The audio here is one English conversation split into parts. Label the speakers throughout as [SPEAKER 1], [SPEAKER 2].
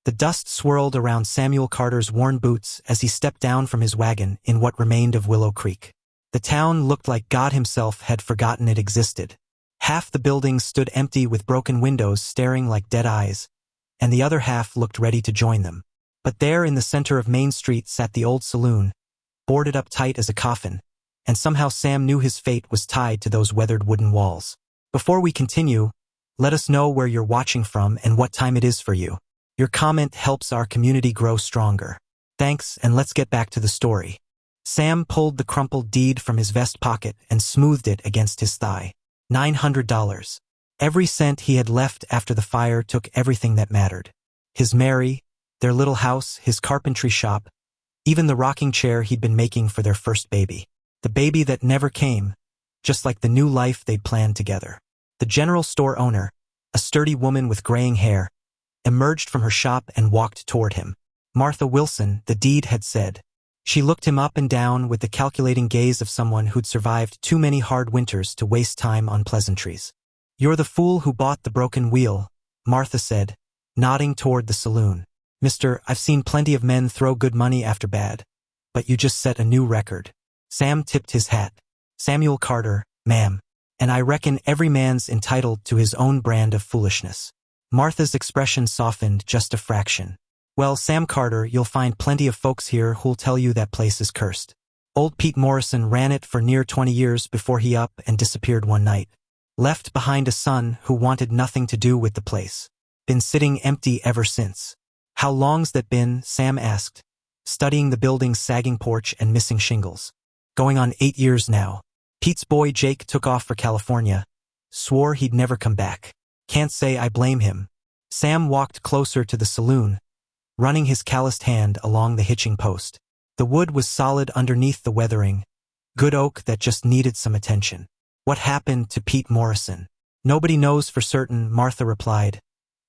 [SPEAKER 1] The dust swirled around Samuel Carter's worn boots as he stepped down from his wagon in what remained of Willow Creek. The town looked like God himself had forgotten it existed. Half the buildings stood empty with broken windows staring like dead eyes, and the other half looked ready to join them. But there in the center of Main Street sat the old saloon, boarded up tight as a coffin, and somehow Sam knew his fate was tied to those weathered wooden walls. Before we continue, let us know where you're watching from and what time it is for you. Your comment helps our community grow stronger. Thanks, and let's get back to the story. Sam pulled the crumpled deed from his vest pocket and smoothed it against his thigh. $900. Every cent he had left after the fire took everything that mattered. His Mary, their little house, his carpentry shop, even the rocking chair he'd been making for their first baby. The baby that never came, just like the new life they'd planned together. The general store owner, a sturdy woman with graying hair, emerged from her shop and walked toward him. Martha Wilson, the deed had said. She looked him up and down with the calculating gaze of someone who'd survived too many hard winters to waste time on pleasantries. "You're the fool who bought the broken wheel," Martha said, nodding toward the saloon. "Mister, I've seen plenty of men throw good money after bad, but you just set a new record." Sam tipped his hat. "Samuel Carter, ma'am. And I reckon every man's entitled to his own brand of foolishness." Martha's expression softened just a fraction. "Well, Sam Carter, you'll find plenty of folks here who'll tell you that place is cursed. Old Pete Morrison ran it for near 20 years before he up and disappeared one night. Left behind a son who wanted nothing to do with the place. Been sitting empty ever since." "How long's that been?" Sam asked, studying the building's sagging porch and missing shingles. "Going on 8 years now. Pete's boy Jake took off for California. Swore he'd never come back. Can't say I blame him." Sam walked closer to the saloon, running his calloused hand along the hitching post. The wood was solid underneath the weathering, good oak that just needed some attention. "What happened to Pete Morrison?" "Nobody knows for certain," Martha replied,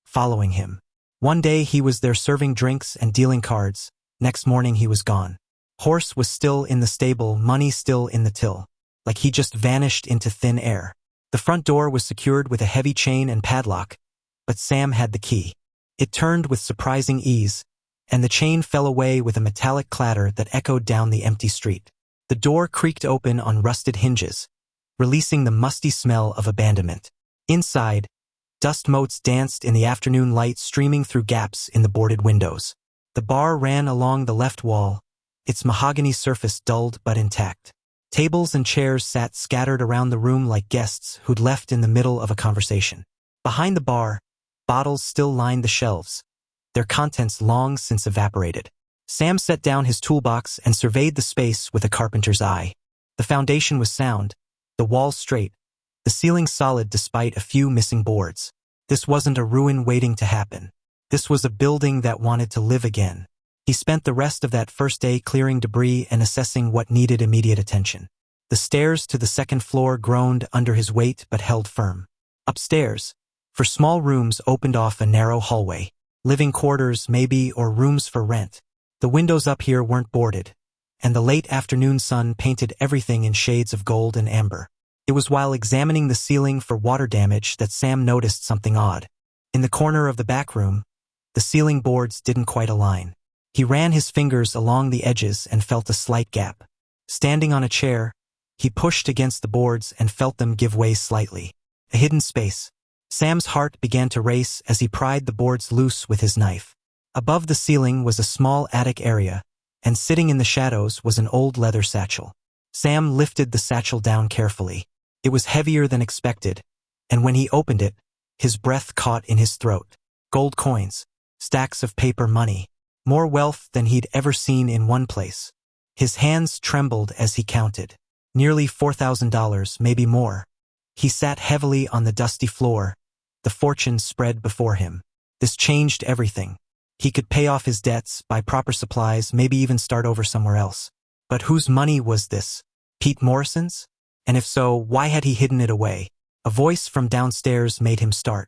[SPEAKER 1] following him. "One day he was there serving drinks and dealing cards. Next morning he was gone. Horse was still in the stable, money still in the till. Like he just vanished into thin air. The front door was secured with a heavy chain and padlock, but Sam had the key. It turned with surprising ease, and the chain fell away with a metallic clatter that echoed down the empty street. The door creaked open on rusted hinges, releasing the musty smell of abandonment. Inside, dust motes danced in the afternoon light streaming through gaps in the boarded windows. The bar ran along the left wall, its mahogany surface dulled but intact. Tables and chairs sat scattered around the room like guests who'd left in the middle of a conversation. Behind the bar, bottles still lined the shelves, their contents long since evaporated. Sam set down his toolbox and surveyed the space with a carpenter's eye. The foundation was sound, the walls straight, the ceiling solid despite a few missing boards. This wasn't a ruin waiting to happen. This was a building that wanted to live again. He spent the rest of that first day clearing debris and assessing what needed immediate attention. The stairs to the second floor groaned under his weight but held firm. Upstairs, for small rooms opened off a narrow hallway. Living quarters, maybe, or rooms for rent. The windows up here weren't boarded, and the late afternoon sun painted everything in shades of gold and amber. It was while examining the ceiling for water damage that Sam noticed something odd. In the corner of the back room, the ceiling boards didn't quite align. He ran his fingers along the edges and felt a slight gap. Standing on a chair, he pushed against the boards and felt them give way slightly. A hidden space. Sam's heart began to race as he pried the boards loose with his knife. Above the ceiling was a small attic area, and sitting in the shadows was an old leather satchel. Sam lifted the satchel down carefully. It was heavier than expected, and when he opened it, his breath caught in his throat. Gold coins, stacks of paper money. More wealth than he'd ever seen in one place. His hands trembled as he counted. Nearly $4,000, maybe more. He sat heavily on the dusty floor, the fortune spread before him. This changed everything. He could pay off his debts, buy proper supplies, maybe even start over somewhere else. But whose money was this? Pete Morrison's? And if so, why had he hidden it away? A voice from downstairs made him start.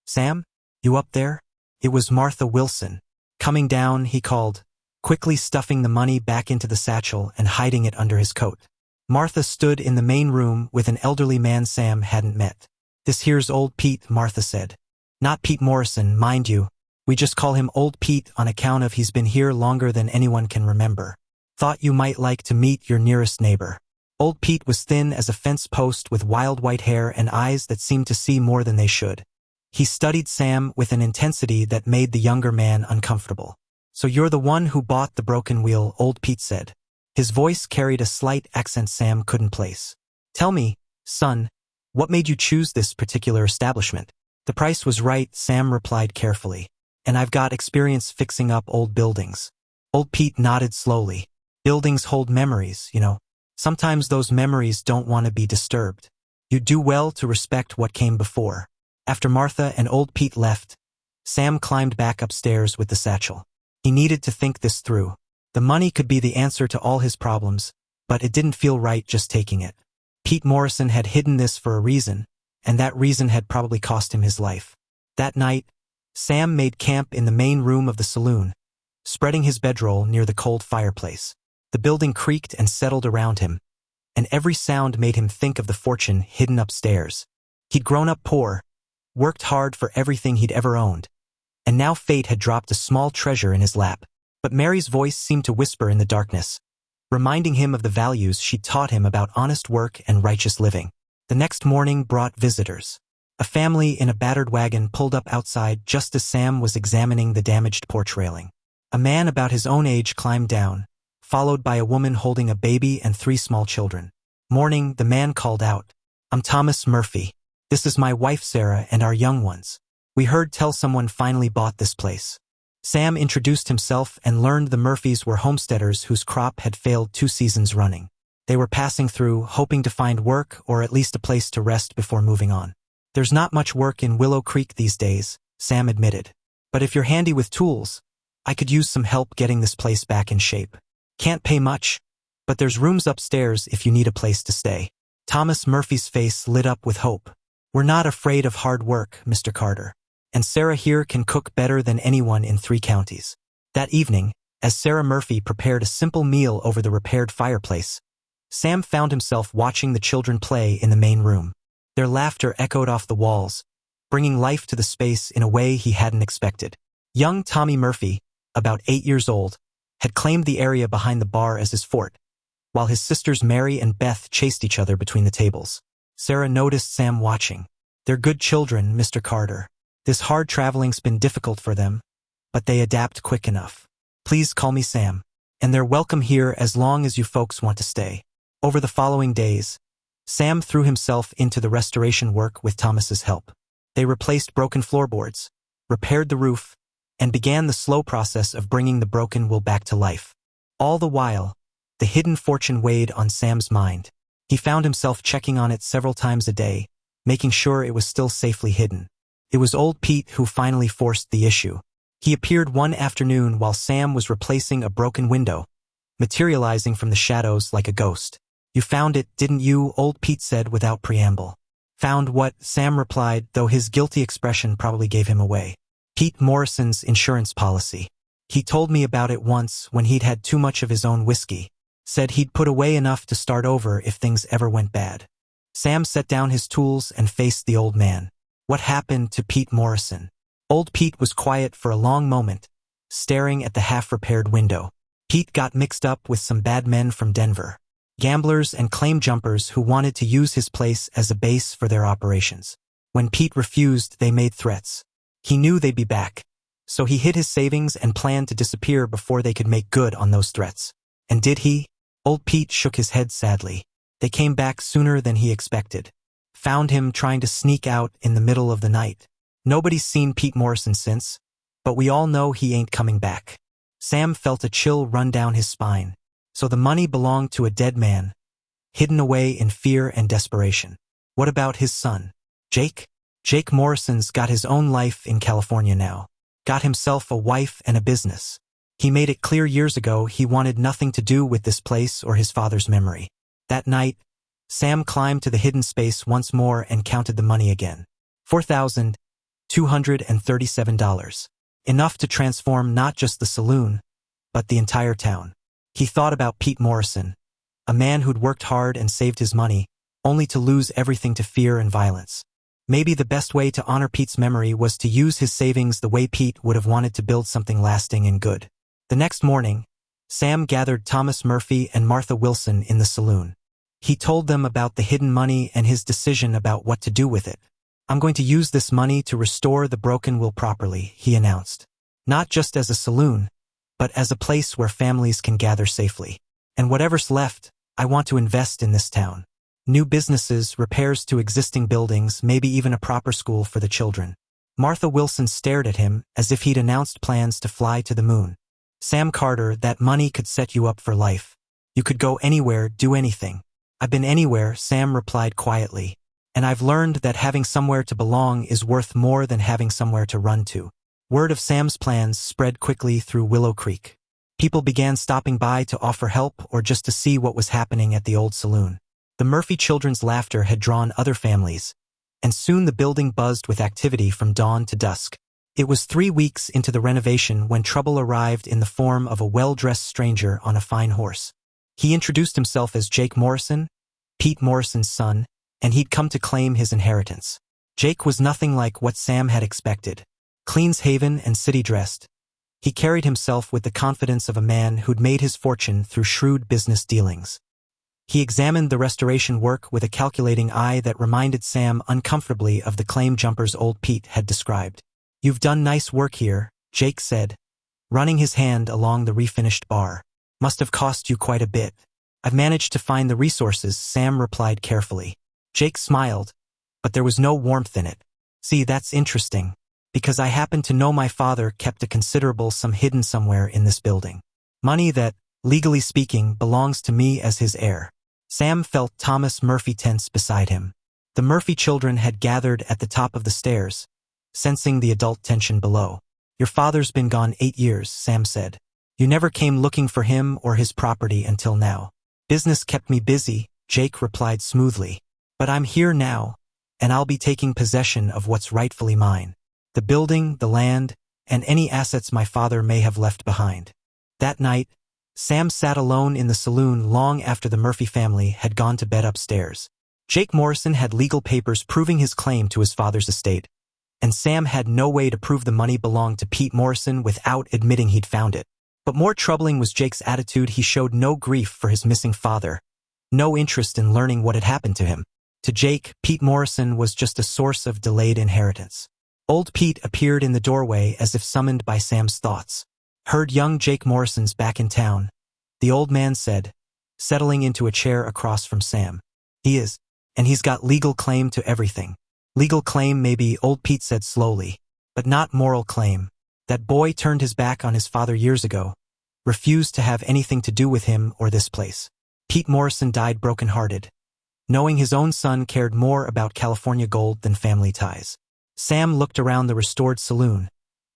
[SPEAKER 1] "Sam? You up there?" It was Martha Wilson. "Coming down," he called, quickly stuffing the money back into the satchel and hiding it under his coat. Martha stood in the main room with an elderly man Sam hadn't met. "This here's old Pete," Martha said. "Not Pete Morrison, mind you. We just call him Old Pete on account of he's been here longer than anyone can remember. Thought you might like to meet your nearest neighbor. Old Pete was thin as a fence post with wild white hair and eyes that seemed to see more than they should. He studied Sam with an intensity that made the younger man uncomfortable. So you're the one who bought the broken wheel, Old Pete said. His voice carried a slight accent Sam couldn't place. Tell me, son, what made you choose this particular establishment? The price was right, Sam replied carefully. And I've got experience fixing up old buildings. Old Pete nodded slowly. Buildings hold memories, you know. Sometimes those memories don't want to be disturbed. You do well to respect what came before. After Martha and Old Pete left, Sam climbed back upstairs with the satchel. He needed to think this through. The money could be the answer to all his problems, but it didn't feel right just taking it. Pete Morrison had hidden this for a reason, and that reason had probably cost him his life. That night, Sam made camp in the main room of the saloon, spreading his bedroll near the cold fireplace. The building creaked and settled around him, and every sound made him think of the fortune hidden upstairs. He'd grown up poor, worked hard for everything he'd ever owned, and now fate had dropped a small treasure in his lap. But Mary's voice seemed to whisper in the darkness, reminding him of the values she'd taught him about honest work and righteous living. The next morning brought visitors. A family in a battered wagon pulled up outside just as Sam was examining the damaged porch railing. A man about his own age climbed down, followed by a woman holding a baby and 3 small children. Morning, the man called out, "I'm Thomas Murphy. This is my wife Sarah and our young ones. We heard tell someone finally bought this place." Sam introduced himself and learned the Murphys were homesteaders whose crop had failed 2 seasons running. They were passing through, hoping to find work or at least a place to rest before moving on. "There's not much work in Willow Creek these days," Sam admitted. "But if you're handy with tools, I could use some help getting this place back in shape. Can't pay much, but there's rooms upstairs if you need a place to stay." Thomas Murphy's face lit up with hope. "We're not afraid of hard work, Mr. Carter. And Sarah here can cook better than anyone in 3 counties. That evening, as Sarah Murphy prepared a simple meal over the repaired fireplace, Sam found himself watching the children play in the main room. Their laughter echoed off the walls, bringing life to the space in a way he hadn't expected. Young Tommy Murphy, about 8 years old, had claimed the area behind the bar as his fort, while his sisters Mary and Beth chased each other between the tables. Sarah noticed Sam watching. "They're good children, Mr. Carter. This hard traveling's been difficult for them, but they adapt quick enough. Please call me Sam. And they're welcome here as long as you folks want to stay." Over the following days, Sam threw himself into the restoration work with Thomas's help. They replaced broken floorboards, repaired the roof, and began the slow process of bringing the broken will back to life. All the while, the hidden fortune weighed on Sam's mind. He found himself checking on it several times a day, making sure it was still safely hidden. It was Old Pete who finally forced the issue. He appeared one afternoon while Sam was replacing a broken window, materializing from the shadows like a ghost. "You found it, didn't you?" Old Pete said without preamble. "Found what?" Sam replied, though his guilty expression probably gave him away. "Pete Morrison's insurance policy. He told me about it once when he'd had too much of his own whiskey. Said he'd put away enough to start over if things ever went bad." Sam set down his tools and faced the old man. What happened to Pete Morrison? Old Pete was quiet for a long moment, staring at the half-repaired window. Pete got mixed up with some bad men from Denver. Gamblers and claim jumpers who wanted to use his place as a base for their operations. When Pete refused, they made threats. He knew they'd be back, so he hid his savings and planned to disappear before they could make good on those threats. And did he? Old Pete shook his head sadly. They came back sooner than he expected. Found him trying to sneak out in the middle of the night. Nobody's seen Pete Morrison since, but we all know he ain't coming back. Sam felt a chill run down his spine. So the money belonged to a dead man, hidden away in fear and desperation. What about his son, Jake? Jake Morrison's got his own life in California now. Got himself a wife and a business. He made it clear years ago he wanted nothing to do with this place or his father's memory. That night, Sam climbed to the hidden space once more and counted the money again. $4,237. Enough to transform not just the saloon, but the entire town. He thought about Pete Morrison, a man who'd worked hard and saved his money, only to lose everything to fear and violence. Maybe the best way to honor Pete's memory was to use his savings the way Pete would have wanted to build something lasting and good. The next morning, Sam gathered Thomas Murphy and Martha Wilson in the saloon. He told them about the hidden money and his decision about what to do with it. "I'm going to use this money to restore the broken will properly," he announced. "Not just as a saloon, but as a place where families can gather safely. And whatever's left, I want to invest in this town. New businesses, repairs to existing buildings, maybe even a proper school for the children." Martha Wilson stared at him as if he'd announced plans to fly to the moon. "Sam Carter, that money could set you up for life. You could go anywhere, do anything." "I've been anywhere," Sam replied quietly. "And I've learned that having somewhere to belong is worth more than having somewhere to run to." Word of Sam's plans spread quickly through Willow Creek. People began stopping by to offer help or just to see what was happening at the old saloon. The Murphy children's laughter had drawn other families, and soon the building buzzed with activity from dawn to dusk. It was 3 weeks into the renovation when trouble arrived in the form of a well-dressed stranger on a fine horse. He introduced himself as Jake Morrison, Pete Morrison's son, and he'd come to claim his inheritance. Jake was nothing like what Sam had expected. Clean-shaven and city-dressed, he carried himself with the confidence of a man who'd made his fortune through shrewd business dealings. He examined the restoration work with a calculating eye that reminded Sam uncomfortably of the claim jumpers old Pete had described. "You've done nice work here," Jake said, running his hand along the refinished bar. "Must have cost you quite a bit." "I've managed to find the resources," Sam replied carefully. Jake smiled, but there was no warmth in it. "See, that's interesting, because I happen to know my father kept a considerable sum hidden somewhere in this building. Money that, legally speaking, belongs to me as his heir." Sam felt Thomas Murphy tense beside him. The Murphy children had gathered at the top of the stairs, sensing the adult tension below. "Your father's been gone 8 years, Sam said. "You never came looking for him or his property until now." "Business kept me busy," Jake replied smoothly. "But I'm here now, and I'll be taking possession of what's rightfully mine. The building, the land, and any assets my father may have left behind." That night, Sam sat alone in the saloon long after the Murphy family had gone to bed upstairs. Jake Morrison had legal papers proving his claim to his father's estate, and Sam had no way to prove the money belonged to Pete Morrison without admitting he'd found it. But more troubling was Jake's attitude. He showed no grief for his missing father, no interest in learning what had happened to him. To Jake, Pete Morrison was just a source of delayed inheritance. Old Pete appeared in the doorway as if summoned by Sam's thoughts. "Heard young Jake Morrison's back in town," the old man said, settling into a chair across from Sam. "He is, and he's got legal claim to everything." "Legal claim maybe," old Pete said slowly, "but not moral claim. That boy turned his back on his father years ago, refused to have anything to do with him or this place. Pete Morrison died broken-hearted, knowing his own son cared more about California gold than family ties." Sam looked around the restored saloon,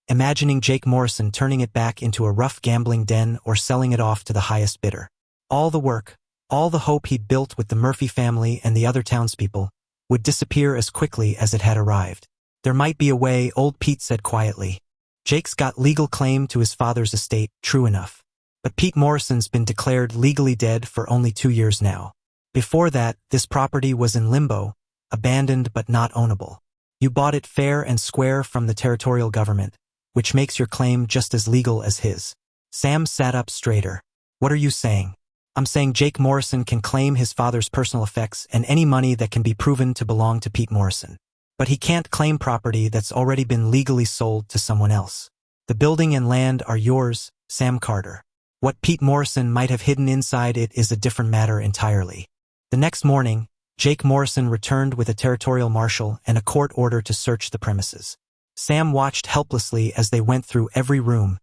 [SPEAKER 1] imagining Jake Morrison turning it back into a rough gambling den or selling it off to the highest bidder. All the work, all the hope he'd built with the Murphy family and the other townspeople, would disappear as quickly as it had arrived. "There might be a way," old Pete said quietly. "Jake's got legal claim to his father's estate, true enough. But Pete Morrison's been declared legally dead for only 2 years now. Before that, this property was in limbo, abandoned but not ownable. You bought it fair and square from the territorial government, which makes your claim just as legal as his." Sam sat up straighter. "What are you saying?" "I'm saying Jake Morrison can claim his father's personal effects and any money that can be proven to belong to Pete Morrison. But he can't claim property that's already been legally sold to someone else. The building and land are yours, Sam Carter. What Pete Morrison might have hidden inside it is a different matter entirely." The next morning, Jake Morrison returned with a territorial marshal and a court order to search the premises. Sam watched helplessly as they went through every room,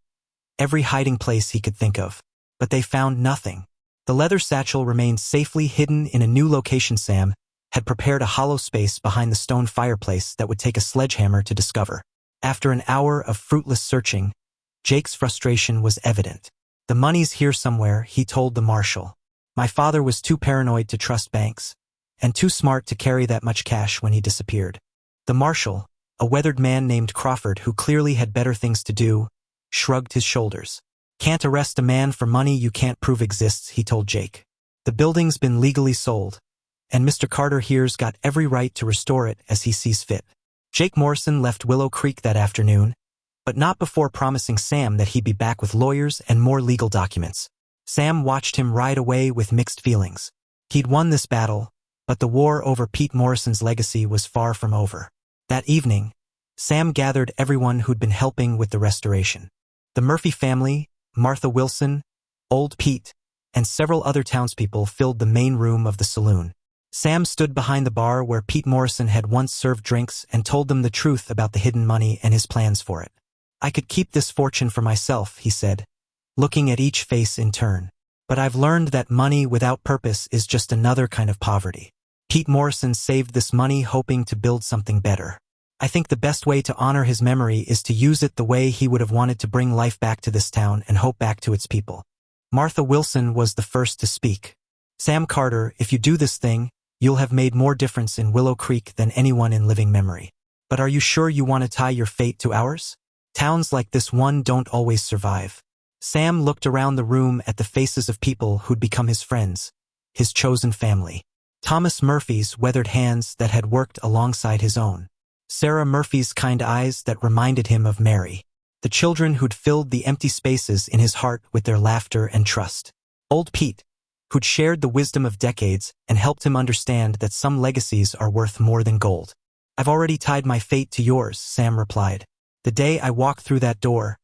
[SPEAKER 1] every hiding place he could think of. But they found nothing. The leather satchel remained safely hidden in a new location. Sam had prepared a hollow space behind the stone fireplace that would take a sledgehammer to discover. After an hour of fruitless searching, Jake's frustration was evident. "The money's here somewhere," he told the marshal. "My father was too paranoid to trust banks, and too smart to carry that much cash when he disappeared." The marshal, a weathered man named Crawford who clearly had better things to do, shrugged his shoulders. "Can't arrest a man for money you can't prove exists," he told Jake. "The building's been legally sold, and Mr. Carter here's got every right to restore it as he sees fit. Jake Morrison left Willow Creek that afternoon, but not before promising Sam that he'd be back with lawyers and more legal documents. Sam watched him ride away with mixed feelings. He'd won this battle, but the war over Pete Morrison's legacy was far from over. That evening, Sam gathered everyone who'd been helping with the restoration. The Murphy family, Martha Wilson, Old Pete, and several other townspeople filled the main room of the saloon. Sam stood behind the bar where Pete Morrison had once served drinks and told them the truth about the hidden money and his plans for it. "I could keep this fortune for myself," he said, looking at each face in turn. "But I've learned that money without purpose is just another kind of poverty. Pete Morrison saved this money hoping to build something better. I think the best way to honor his memory is to use it the way he would have wanted to bring life back to this town and hope back to its people." Martha Wilson was the first to speak. "Sam Carter, if you do this thing, you'll have made more difference in Willow Creek than anyone in living memory. But are you sure you want to tie your fate to ours? Towns like this one don't always survive." Sam looked around the room at the faces of people who'd become his friends, his chosen family. Thomas Murphy's weathered hands that had worked alongside his own. Sarah Murphy's kind eyes that reminded him of Mary. The children who'd filled the empty spaces in his heart with their laughter and trust. Old Pete, who'd shared the wisdom of decades and helped him understand that some legacies are worth more than gold. "I've already tied my fate to yours," Sam replied. "The day I walked through that door,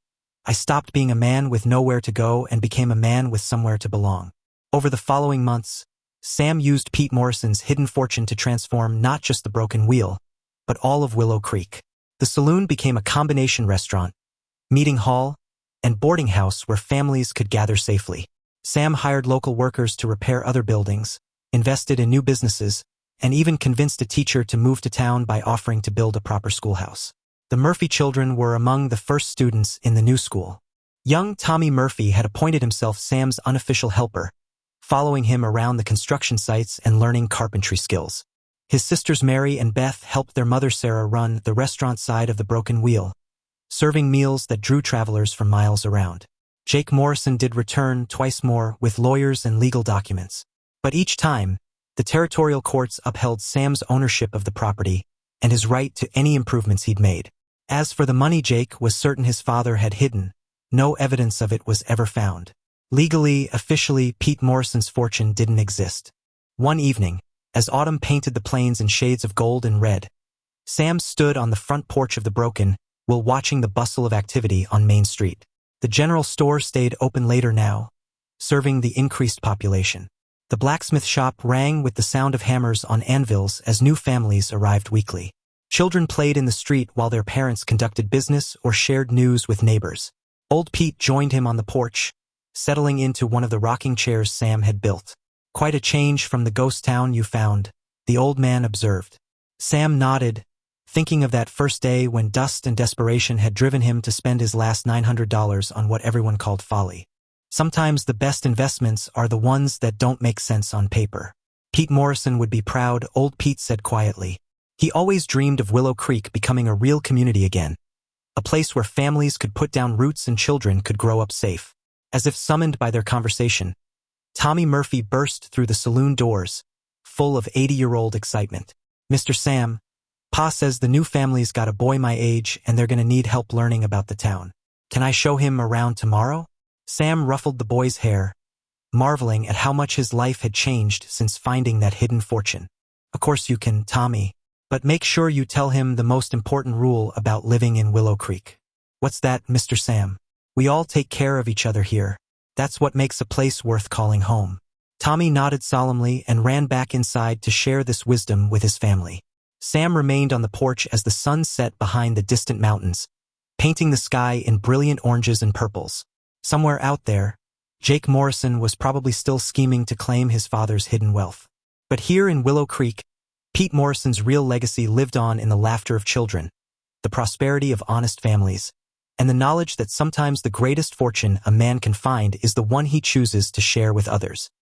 [SPEAKER 1] I stopped being a man with nowhere to go and became a man with somewhere to belong." Over the following months, Sam used Pete Morrison's hidden fortune to transform not just the broken wheel, but all of Willow Creek. The saloon became a combination restaurant, meeting hall, and boarding house where families could gather safely. Sam hired local workers to repair other buildings, invested in new businesses, and even convinced a teacher to move to town by offering to build a proper schoolhouse. The Murphy children were among the first students in the new school. Young Tommy Murphy had appointed himself Sam's unofficial helper, following him around the construction sites and learning carpentry skills. His sisters Mary and Beth helped their mother Sarah run the restaurant side of the broken wheel, serving meals that drew travelers from miles around. Jake Morrison did return twice more with lawyers and legal documents. But each time, the territorial courts upheld Sam's ownership of the property and his right to any improvements he'd made. As for the money Jake was certain his father had hidden, no evidence of it was ever found. Legally, officially, Pete Morrison's fortune didn't exist. One evening, as autumn painted the plains in shades of gold and red, Sam stood on the front porch of the Broken while watching the bustle of activity on Main Street. The general store stayed open later now, serving the increased population. The blacksmith shop rang with the sound of hammers on anvils as new families arrived weekly. Children played in the street while their parents conducted business or shared news with neighbors. Old Pete joined him on the porch, settling into one of the rocking chairs Sam had built. "Quite a change from the ghost town you found," the old man observed. Sam nodded, thinking of that first day when dust and desperation had driven him to spend his last $900 on what everyone called folly. Sometimes the best investments are the ones that don't make sense on paper. Pete Morrison would be proud, Old Pete said quietly. He always dreamed of Willow Creek becoming a real community again, a place where families could put down roots and children could grow up safe. As if summoned by their conversation, Tommy Murphy burst through the saloon doors, full of 80-year-old excitement. "Mr. Sam, Pa says the new family's got a boy my age and they're gonna need help learning about the town. Can I show him around tomorrow?" Sam ruffled the boy's hair, marveling at how much his life had changed since finding that hidden fortune. "Of course you can, Tommy. But make sure you tell him the most important rule about living in Willow Creek." "What's that, Mr. Sam?" "We all take care of each other here. That's what makes a place worth calling home." Tommy nodded solemnly and ran back inside to share this wisdom with his family. Sam remained on the porch as the sun set behind the distant mountains, painting the sky in brilliant oranges and purples. Somewhere out there, Jake Morrison was probably still scheming to claim his father's hidden wealth. But here in Willow Creek, Pete Morrison's real legacy lived on in the laughter of children, the prosperity of honest families, and the knowledge that sometimes the greatest fortune a man can find is the one he chooses to share with others.